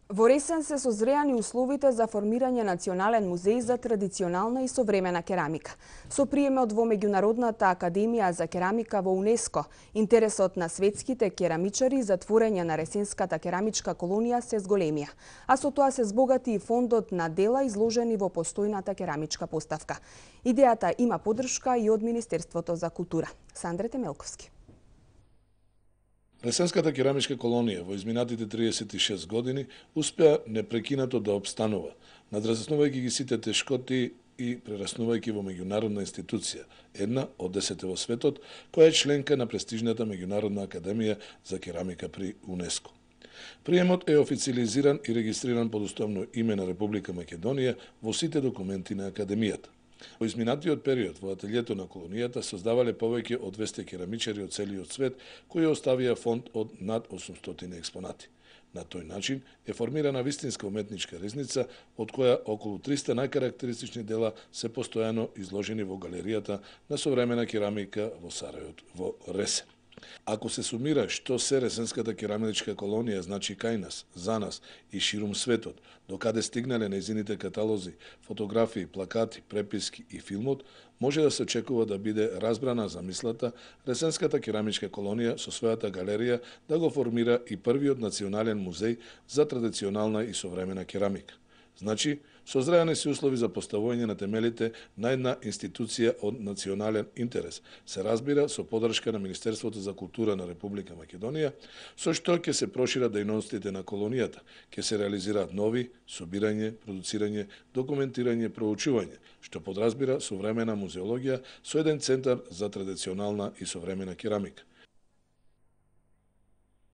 Во Ресен се созреани условите за формирање национален музеј за традиционална и современа керамика. Со приемот во Меѓународната академија за керамика во УНЕСКО, интересот на светските керамичари за творење на ресенската керамичка колонија се зголемија, а со тоа се збогати и фондот на дела изложени во постојната керамичка поставка. Идејата има поддршка и од Министерството за култура. Сандре Темелковски. Ресенската керамичка колонија во изминатите 36 години успеа непрекинато да обстанува, надразнувајќи ги сите тешкоти и прераснувајќи во меѓународна институција, една од 10 во светот, која е членка на престижната Меѓународна академија за керамика при УНЕСКО. Приемот е официализиран и регистриран под уставно име на Република Македонија во сите документи на академијата. Во изминатиот период во ателието на колонијата создавале повеќе од 200 керамичари од целиот свет кои оставија фонд од над 800 експонати. На тој начин е формирана вистинска уметничка ризница, од која околу 300 најкарактеристични дела се постојано изложени во галеријата на современа керамика во Сарајот во Ресен. Ако се сумира што се Ресенската керамичка колонија значи кај нас, за нас и ширум светот, докаде стигнале нејзините каталози, фотографии, плакати, преписки и филмот, може да се очекува да биде разбрана замислата Ресенската керамичка колонија со својата галерија да го формира и првиот национален музеј за традиционална и современа керамика. Значи, созреани се услови за поставување на темелите на една институција од национален интерес, се разбира со поддршка на Министерството за култура на Република Македонија, со што ќе се прошират дејностите на колонијата, ќе се реализираат нови собирање, продуцирање, документирање, проучување, што подразбира современа музеологија со еден центар за традиционална и современа керамика.